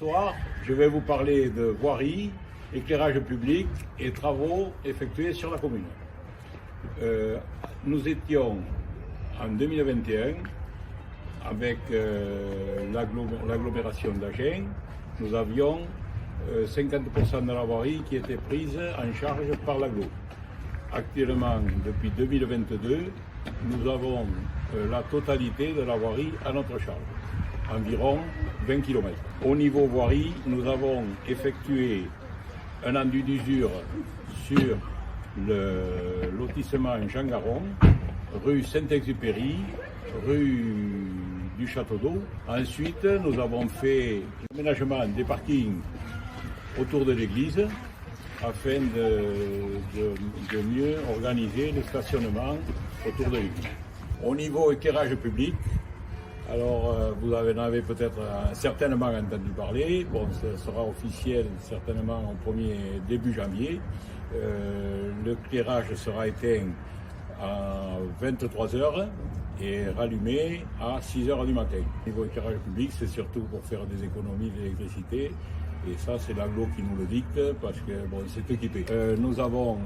soir, je vais vous parler de voirie, éclairage public et travaux effectués sur la commune. Nous étions en 2021 avec l'agglomération d'Agen. Nous avions 50% de la voirie qui était prise en charge par l'agglo. Actuellement, depuis 2022, nous avons la totalité de la voirie à notre charge, environ 20 km. Au niveau voirie, nous avons effectué un enduit d'usure sur le lotissement Jean Garon, rue Saint-Exupéry, rue du Château d'Eau. Ensuite, nous avons fait l'aménagement des parkings autour de l'église afin de mieux organiser le stationnement autour de l'église. Au niveau éclairage public, alors vous en avez peut-être certainement entendu parler, bon, ce sera officiel certainement au début janvier. L'éclairage sera éteint à 23 h et rallumé à 6 h du matin. Au niveau éclairage public, c'est surtout pour faire des économies d'électricité. Et ça, c'est l'agglo qui nous le dicte parce que bon, c'est équipé. Nous avons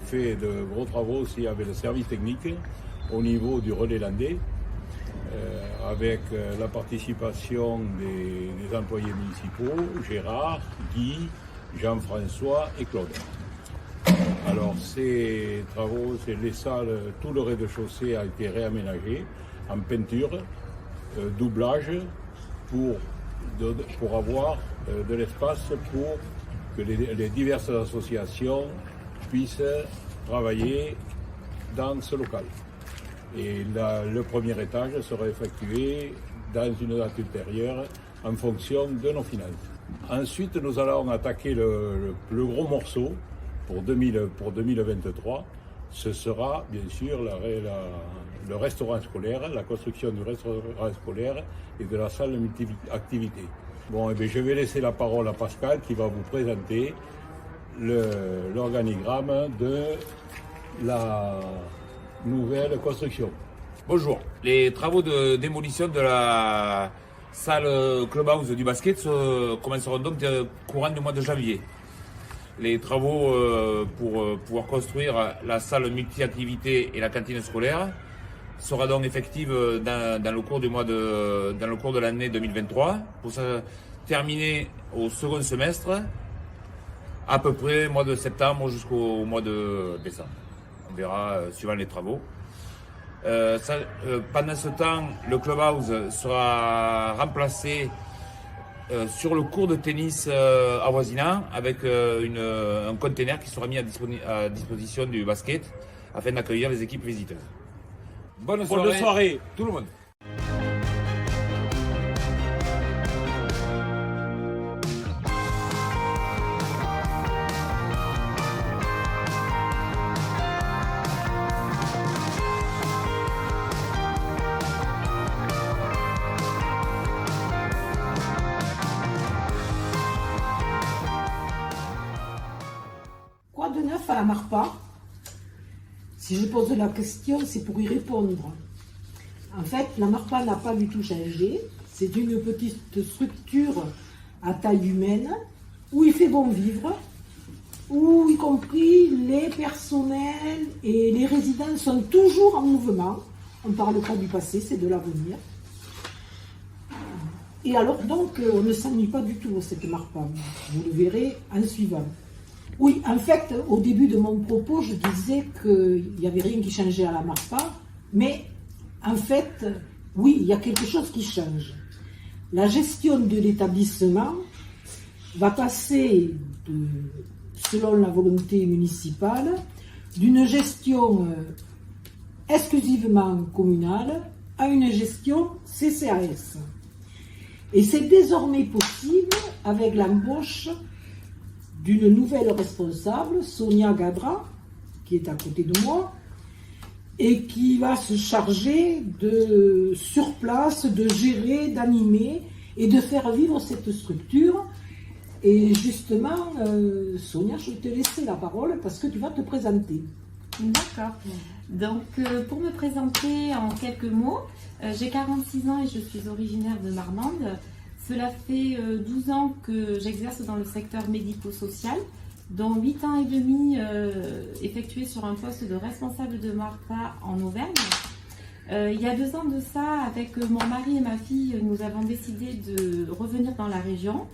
fait de gros travaux aussi avec le service technique au niveau du relais landais, avec la participation des employés municipaux, Gérard, Guy, Jean-François et Claude. Alors ces travaux, c'est les salles, tout le rez-de-chaussée a été réaménagé en peinture, doublage pour avoir de l'espace pour que les diverses associations puissent travailler dans ce local. Et le premier étage sera effectué dans une date ultérieure en fonction de nos finances. Ensuite, nous allons attaquer le gros morceau pour 2023. Ce sera bien sûr le restaurant scolaire, la construction du restaurant scolaire et de la salle multi-activité. Bon, eh bien, je vais laisser la parole à Pascal qui va vous présenter l'organigramme de la nouvelle construction. Bonjour. Les travaux de démolition de la salle clubhouse du basket commenceront donc courant du mois de janvier. Les travaux pour pouvoir construire la salle multi-activité et la cantine scolaire sera donc effective dans le cours de l'année 2023 pour se terminer au second semestre, à peu près mois de septembre jusqu'au mois de décembre. On verra suivant les travaux. Pendant ce temps, le clubhouse sera remplacé sur le court de tennis avoisinant avec un container qui sera mis à disposition du basket afin d'accueillir les équipes visiteuses. Bonne soirée tout le monde. Quoi de neuf à la Marpa? Si je pose la question, c'est pour y répondre. En fait, la Marpa n'a pas du tout changé. C'est une petite structure à taille humaine où il fait bon vivre, où y compris les personnels et les résidents sont toujours en mouvement. On ne parle pas du passé, c'est de l'avenir. Et alors donc, on ne s'ennuie pas du tout cette Marpa. Vous le verrez en suivant. Oui, en fait, au début de mon propos, je disais qu'il n'y avait rien qui changeait à la Marpa, mais en fait, oui, il y a quelque chose qui change. La gestion de l'établissement va passer, selon la volonté municipale, d'une gestion exclusivement communale à une gestion CCAS. Et c'est désormais possible avec l'embauche d'une nouvelle responsable, Sonia Gadra, qui est à côté de moi, et qui va se charger sur place, de gérer, d'animer et de faire vivre cette structure. Et justement, Sonia, je vais te laisser la parole parce que tu vas te présenter. D'accord. Donc, pour me présenter en quelques mots, j'ai 46 ans et je suis originaire de Marmande. Cela fait 12 ans que j'exerce dans le secteur médico-social, dont 8 ans et demi effectués sur un poste de responsable de MARPA en Auvergne. Il y a 2 ans de ça, avec mon mari et ma fille, nous avons décidé de revenir dans la région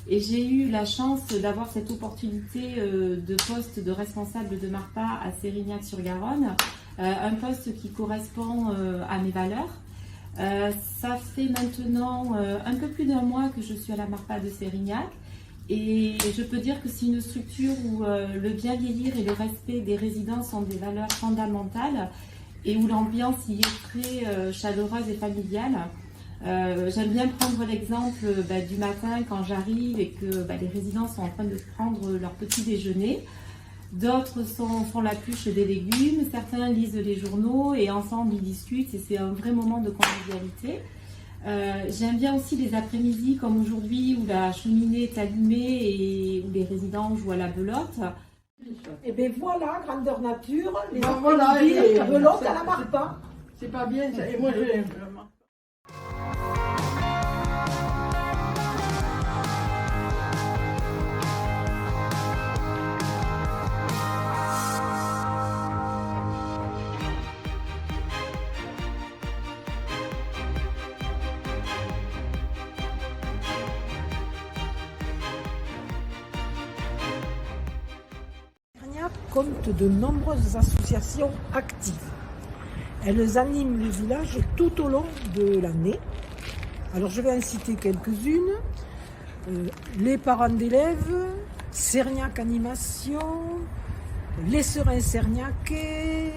et j'ai eu la chance d'avoir cette opportunité de poste de responsable de MARPA à Sérignac-sur-Garonne, un poste qui correspond à mes valeurs. Ça fait maintenant un peu plus d'1 mois que je suis à la MARPA de Sérignac et je peux dire que c'est une structure où le bien vieillir et le respect des résidents sont des valeurs fondamentales et où l'ambiance y est très chaleureuse et familiale. J'aime bien prendre l'exemple du matin quand j'arrive et que les résidents sont en train de prendre leur petit déjeuner. D'autres font la pluche des légumes, certains lisent les journaux et ensemble ils discutent et c'est un vrai moment de convivialité. J'aime bien aussi les après-midi comme aujourd'hui où la cheminée est allumée et où les résidents jouent à la belote. Et bien voilà, grandeur nature, les voilà, après-midi, et- belote à la MARPA. C'est pas bien ça. Et moi, je... Sérignac compte de nombreuses associations actives. Elles animent le village tout au long de l'année. Alors je vais en citer quelques-unes. Les parents d'élèves, Sérignac Animation, les Serins Sérignacais,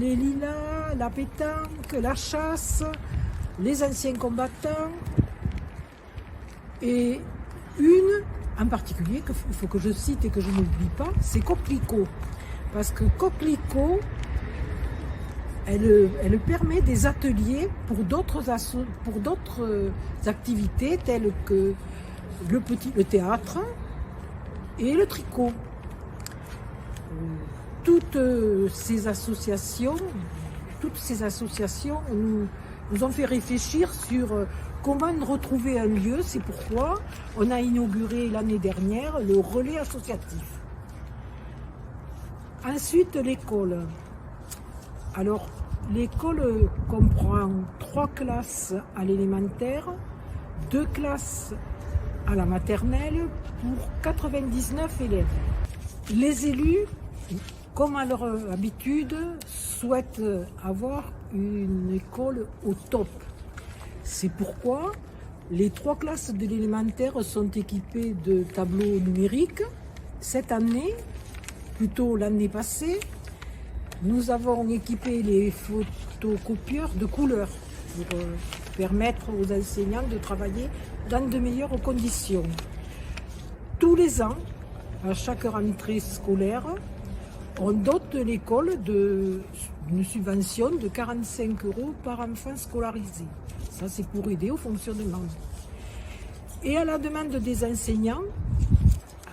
les Lilas, la pétanque, la chasse, les anciens combattants. Et une en particulier qu'il faut que je cite et que je n'oublie pas, c'est Coquelicot. Parce que Coquelicot, elle permet des ateliers pour d'autres activités telles que le théâtre et le tricot. Toutes ces associations nous ont fait réfléchir sur comment retrouver un lieu. C'est pourquoi on a inauguré l'année dernière le relais associatif. Ensuite, l'école. Alors, l'école comprend 3 classes à l'élémentaire, 2 classes à la maternelle pour 99 élèves. Les élus, comme à leur habitude, souhaitent avoir une école au top. C'est pourquoi les 3 classes de l'élémentaire sont équipées de tableaux numériques. Cette année, plutôt l'année passée, nous avons équipé les photocopieurs de couleurs pour permettre aux enseignants de travailler dans de meilleures conditions. Tous les ans, à chaque rentrée scolaire, on dote l'école d'une subvention de 45 € par enfant scolarisé. Ça, c'est pour aider au fonctionnement. Et à la demande des enseignants,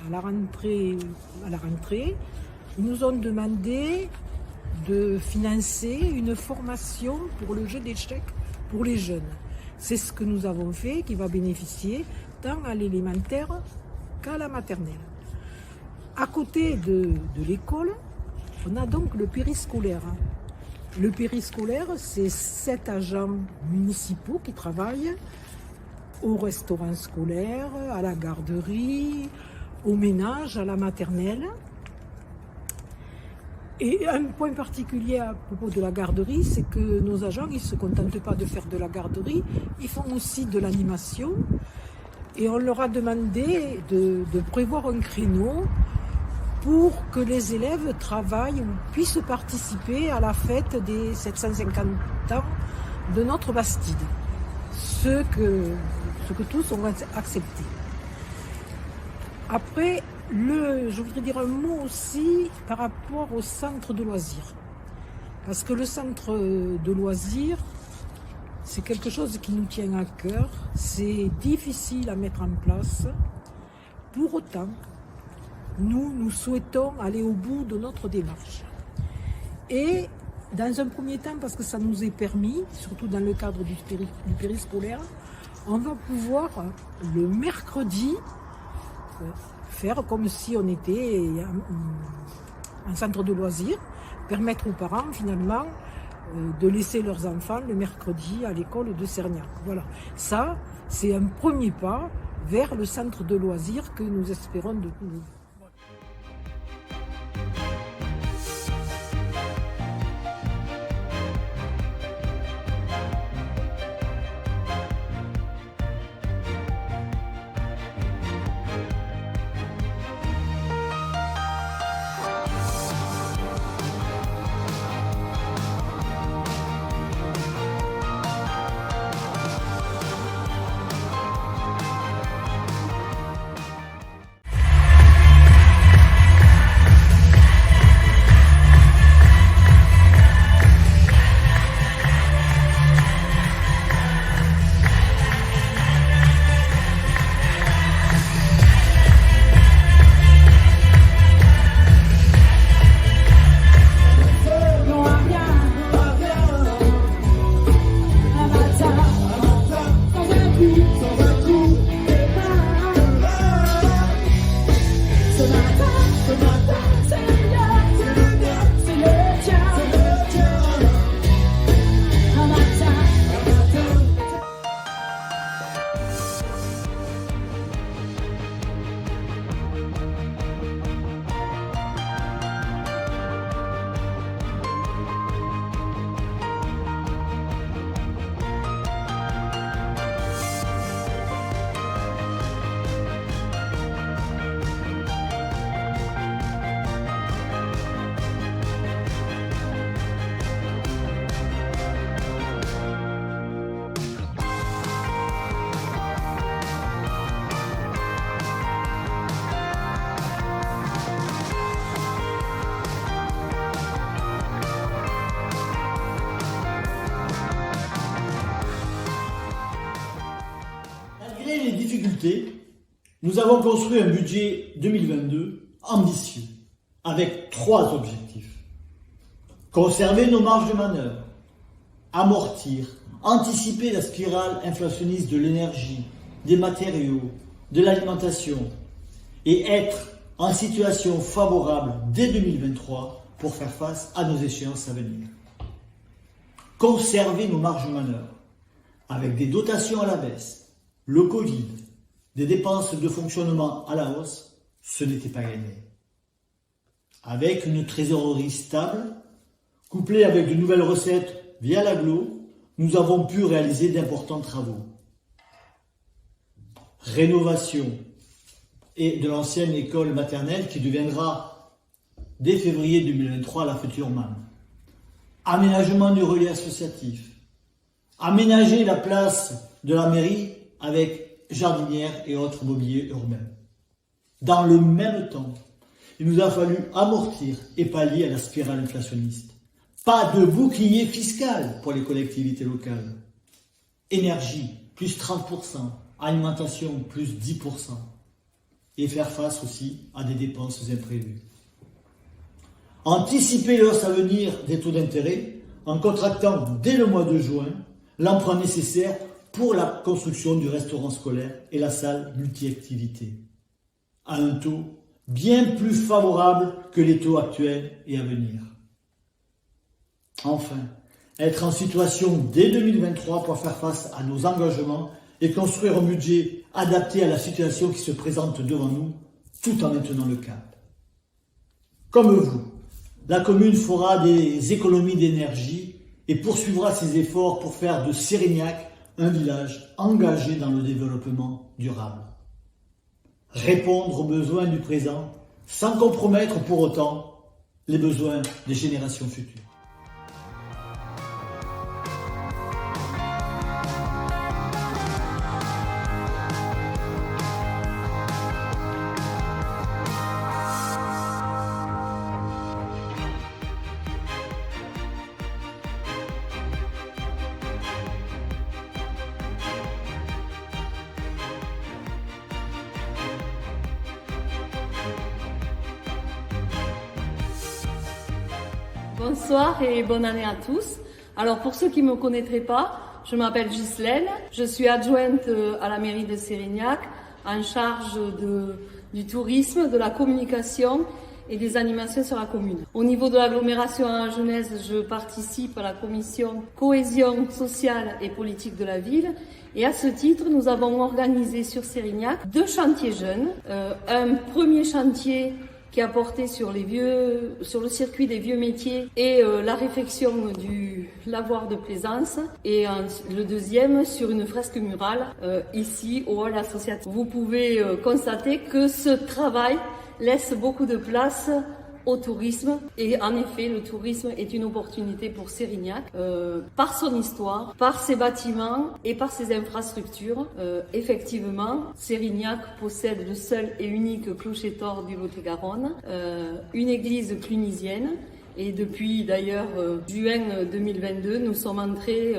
à la rentrée, ils nous ont demandé de financer une formation pour le jeu d'échecs pour les jeunes. C'est ce que nous avons fait, qui va bénéficier tant à l'élémentaire qu'à la maternelle. À côté de l'école, on a donc le périscolaire. Le périscolaire, c'est 7 agents municipaux qui travaillent au restaurant scolaire, à la garderie, au ménage, à la maternelle. Et un point particulier à propos de la garderie, c'est que nos agents, ils ne se contentent pas de faire de la garderie, ils font aussi de l'animation. Et on leur a demandé de prévoir un créneau pour que les élèves travaillent ou puissent participer à la fête des 750 ans de notre Bastide. Ce que tous ont accepté. Après, je voudrais dire un mot aussi par rapport au centre de loisirs. Parce que le centre de loisirs, c'est quelque chose qui nous tient à cœur. C'est difficile à mettre en place. Pour autant, nous souhaitons aller au bout de notre démarche. Et dans un premier temps, parce que ça nous est permis, surtout dans le cadre du périscolaire, on va pouvoir le mercredi faire comme si on était un centre de loisirs, permettre aux parents finalement de laisser leurs enfants le mercredi à l'école de Cerniac. Voilà, ça c'est un premier pas vers le centre de loisirs que nous espérons de Toulouse. Malgré les difficultés, nous avons construit un budget 2022 ambitieux, avec 3 objectifs. Conserver nos marges de manœuvre, amortir, anticiper la spirale inflationniste de l'énergie, des matériaux, de l'alimentation, et être en situation favorable dès 2023 pour faire face à nos échéances à venir. Conserver nos marges de manœuvre, avec des dotations à la baisse, le Covid, des dépenses de fonctionnement à la hausse, ce n'était pas gagné. Avec une trésorerie stable, couplée avec de nouvelles recettes via l'agglo, nous avons pu réaliser d'importants travaux. Rénovation et de l'ancienne école maternelle qui deviendra dès février 2023 la future MAM. Aménagement du relais associatif. Aménager la place de la mairie avec jardinières et autres mobiliers urbains. Dans le même temps, il nous a fallu amortir et pallier à la spirale inflationniste. Pas de bouclier fiscal pour les collectivités locales. Énergie, plus 30%. Alimentation, plus 10%. Et faire face aussi à des dépenses imprévues. Anticiper la hausse à venir des taux d'intérêt en contractant dès le mois de juin l'emprunt nécessaire pour la construction du restaurant scolaire et la salle multi-activité, à un taux bien plus favorable que les taux actuels et à venir. Enfin, être en situation dès 2023 pour faire face à nos engagements et construire un budget adapté à la situation qui se présente devant nous, tout en maintenant le cap. Comme vous, la commune fera des économies d'énergie et poursuivra ses efforts pour faire de Sérignac un village engagé dans le développement durable. Répondre aux besoins du présent sans compromettre pour autant les besoins des générations futures. Bonsoir et bonne année à tous. Alors pour ceux qui ne me connaîtraient pas, Je m'appelle Ghislaine, je suis adjointe à la mairie de Sérignac, en charge du tourisme, de la communication et des animations sur la commune. Au niveau de l'agglomération à Genèse, je participe à la commission cohésion sociale et politique de la ville. Et à ce titre, nous avons organisé sur Sérignac 2 chantiers jeunes. Un premier chantier qui a porté sur le circuit des vieux métiers et la réfection du lavoir de plaisance, et le deuxième sur une fresque murale ici au hall associatif. Vous pouvez constater que ce travail laisse beaucoup de place au tourisme, et en effet le tourisme est une opportunité pour Sérignac par son histoire, par ses bâtiments et par ses infrastructures. Effectivement, Sérignac possède le seul et unique clocher-tor du Lot-et-Garonne, une église clunisienne, et depuis d'ailleurs juin 2022 nous sommes entrés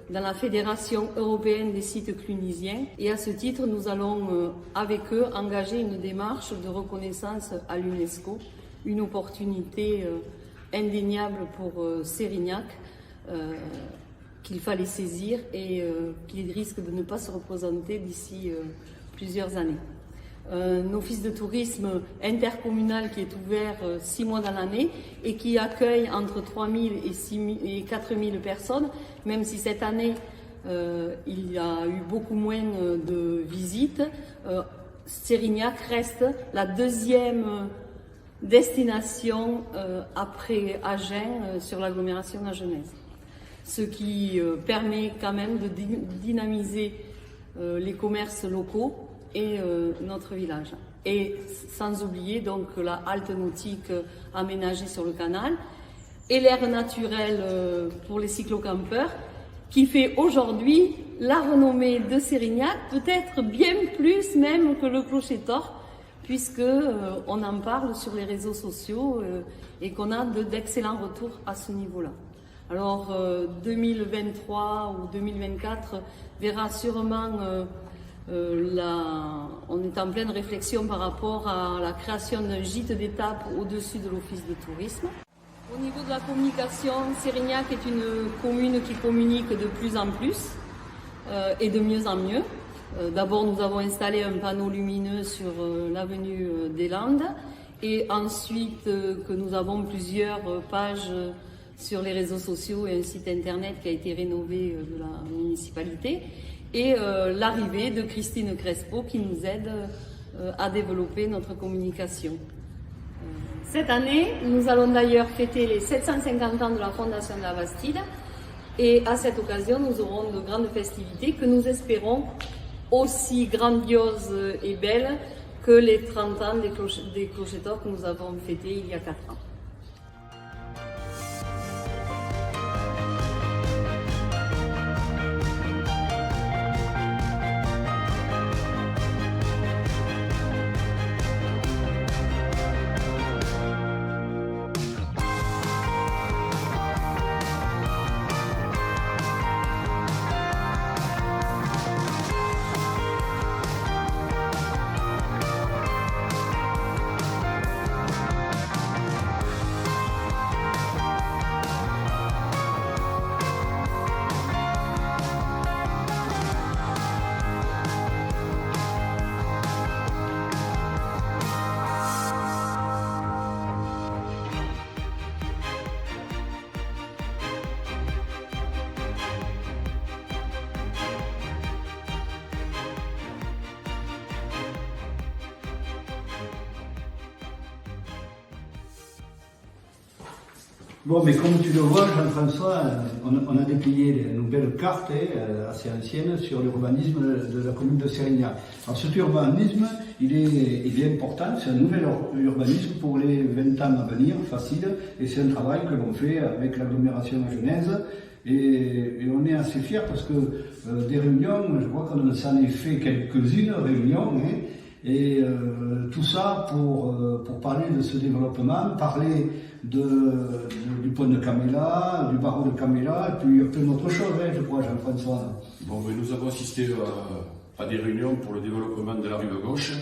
dans la Fédération européenne des sites clunisiens, et à ce titre nous allons avec eux engager une démarche de reconnaissance à l'UNESCO. Une opportunité indéniable pour Sérignac qu'il fallait saisir et qu'il risque de ne pas se représenter d'ici plusieurs années. Un office de tourisme intercommunal qui est ouvert 6 mois dans l'année et qui accueille entre 3000 et 4000 personnes, même si cette année il y a eu beaucoup moins de visites. Sérignac reste la deuxième destination après Agen sur l'agglomération à Genèse. Ce qui permet quand même de dynamiser les commerces locaux et notre village. Et sans oublier donc la halte nautique aménagée sur le canal et l'air naturel pour les cyclocampeurs, qui fait aujourd'hui la renommée de Sérignac, peut-être bien plus même que le clocher-tor, puisque on en parle sur les réseaux sociaux et qu'on a d'excellents retours à ce niveau-là. Alors 2023 ou 2024 verra sûrement, on est en pleine réflexion par rapport à la création d'un gîte d'étape au-dessus de l'office de tourisme. Au niveau de la communication, Sérignac est une commune qui communique de plus en plus et de mieux en mieux. D'abord, nous avons installé un panneau lumineux sur l'avenue des Landes, et ensuite que nous avons plusieurs pages sur les réseaux sociaux et un site internet qui a été rénové de la municipalité, et l'arrivée de Christine Crespo qui nous aide à développer notre communication. Cette année, nous allons d'ailleurs fêter les 750 ans de la fondation de la Bastide, et à cette occasion, nous aurons de grandes festivités que nous espérons aussi grandiose et belle que les 30 ans des clochers-torts que nous avons fêtés il y a 4 ans. Bon, mais comme tu le vois, Jean-François, on a déplié une belle carte assez ancienne sur l'urbanisme de la commune de Sérignac. Alors cet urbanisme, il est important, c'est un nouvel urbanisme pour les 20 ans à venir, facile, et c'est un travail que l'on fait avec l'agglomération à Genèse. Et on est assez fiers parce que des réunions, je crois qu'on s'en est fait quelques-unes réunions, hein, et tout ça pour parler de ce développement, parler du pont de Caméla, du barreau de Caméla, et puis plein d'autres choses, hein, je crois, Jean-François. Bon, mais nous avons assisté à des réunions pour le développement de la rive gauche,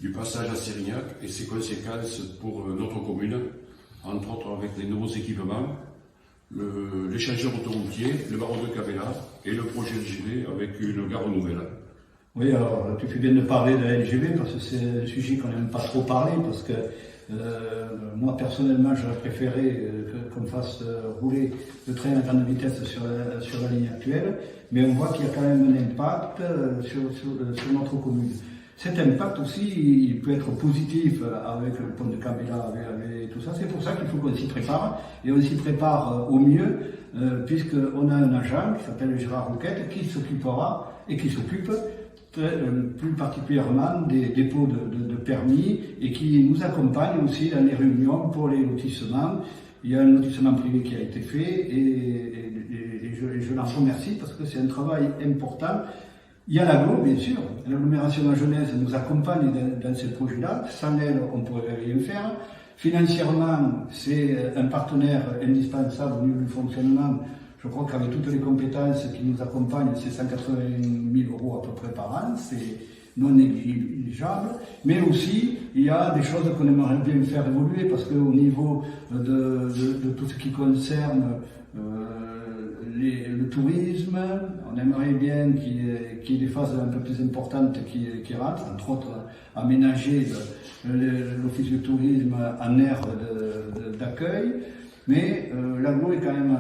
du passage à Sérignac et ses conséquences pour notre commune, entre autres avec les nouveaux équipements, l'échangeur autoroutier, le barreau de Caméla, et le projet LGV avec une gare nouvelle. Oui, alors tu fais bien de parler de la LGV parce que c'est un sujet qu'on n'aime pas trop parler parce que moi personnellement j'aurais préféré qu'on fasse rouler le train à grande vitesse sur la ligne actuelle, mais on voit qu'il y a quand même un impact sur notre commune. Cet impact aussi, il peut être positif avec le pont de Cabella, avec tout ça. C'est pour ça qu'il faut qu'on s'y prépare, et on s'y prépare au mieux, puisqu'on a un agent qui s'appelle Gérard Rouquette, qui s'occupera et qui s'occupe plus particulièrement des dépôts de permis, et qui nous accompagne aussi dans les réunions pour les lotissements. Il y a un lotissement privé qui a été fait, et je l'en remercie parce que c'est un travail important. Il y a l'aglo, bien sûr. L'agglomération Genèse nous accompagne dans ce projet-là. Sans elle, on ne pourrait rien faire. Financièrement, c'est un partenaire indispensable au niveau du fonctionnement. Je crois qu'avec toutes les compétences qui nous accompagnent, c'est 180 000 € à peu près par an. C'est non négligeable. Mais aussi, il y a des choses qu'on aimerait bien faire évoluer parce qu'au niveau de tout ce qui concerne le tourisme, on aimerait bien qu'il y ait des phases un peu plus importantes qui rentrent, entre autres aménager l'office du tourisme en aire d'accueil, mais l'aglo est quand même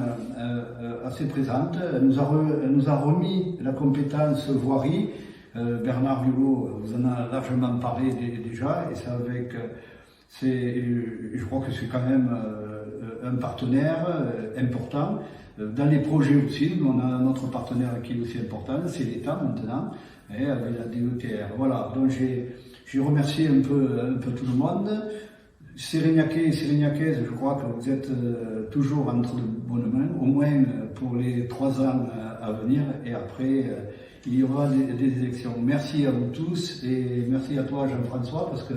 assez présente. Elle nous a remis la compétence voirie. Bernard Hulot vous en a largement parlé déjà, et je crois que c'est quand même un partenaire important. Dans les projets aussi, on a un autre partenaire qui est aussi important, c'est l'État maintenant, avec la DETR. Voilà, donc j'ai remercié un peu tout le monde. Sérignacais et Sérignacaises, je crois que vous êtes toujours entre de bonnes mains, au moins pour les 3 ans à venir, et après il y aura des élections. Merci à vous tous, et merci à toi Jean-François, parce que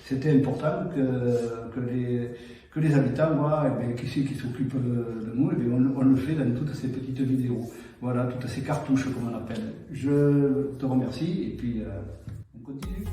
c'était important que les habitants voient qui c'est qui s'occupe de nous, et on le fait dans toutes ces petites vidéos, voilà, toutes ces cartouches comme on appelle. Je te remercie, et puis on continue.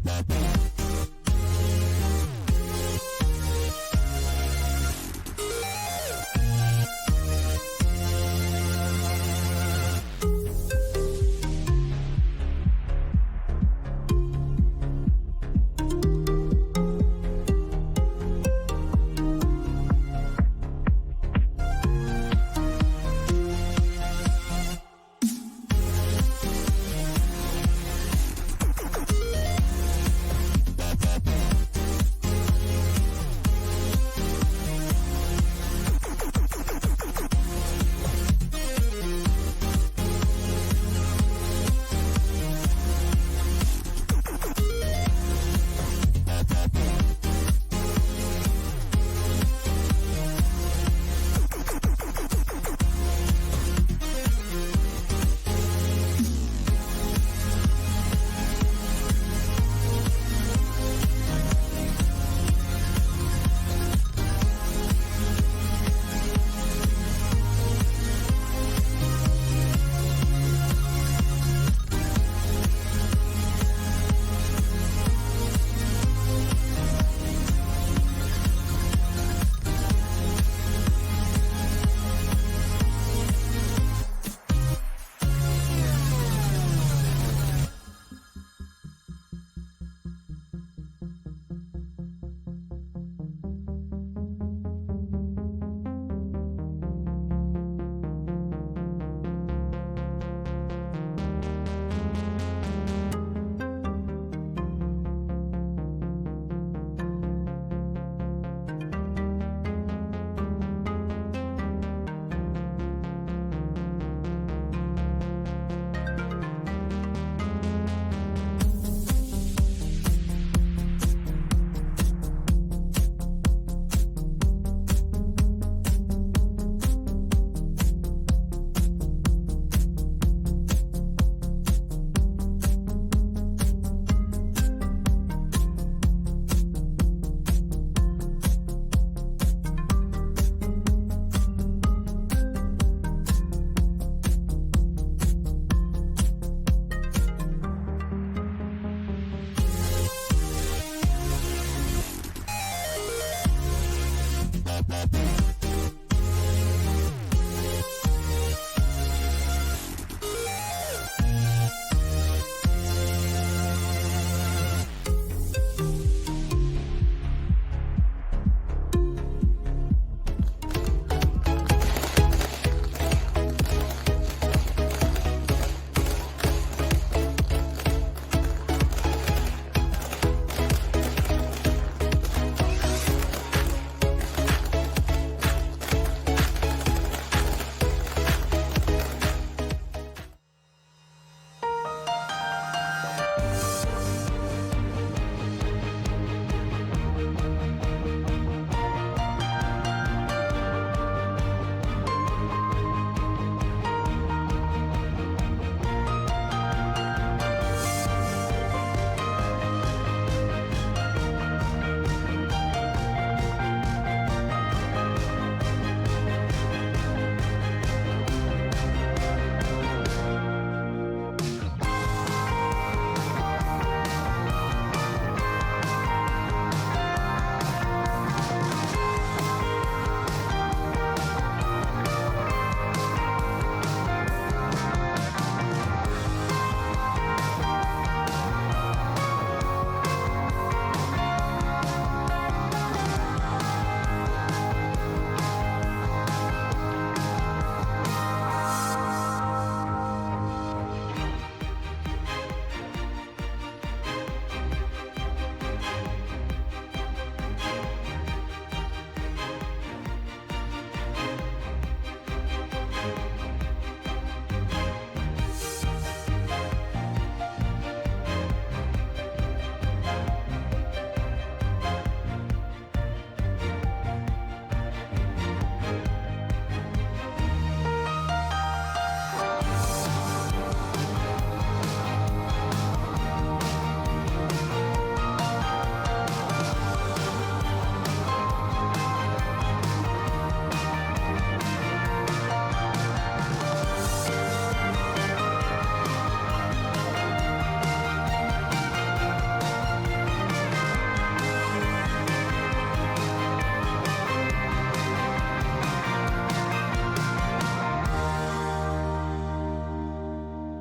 Bye.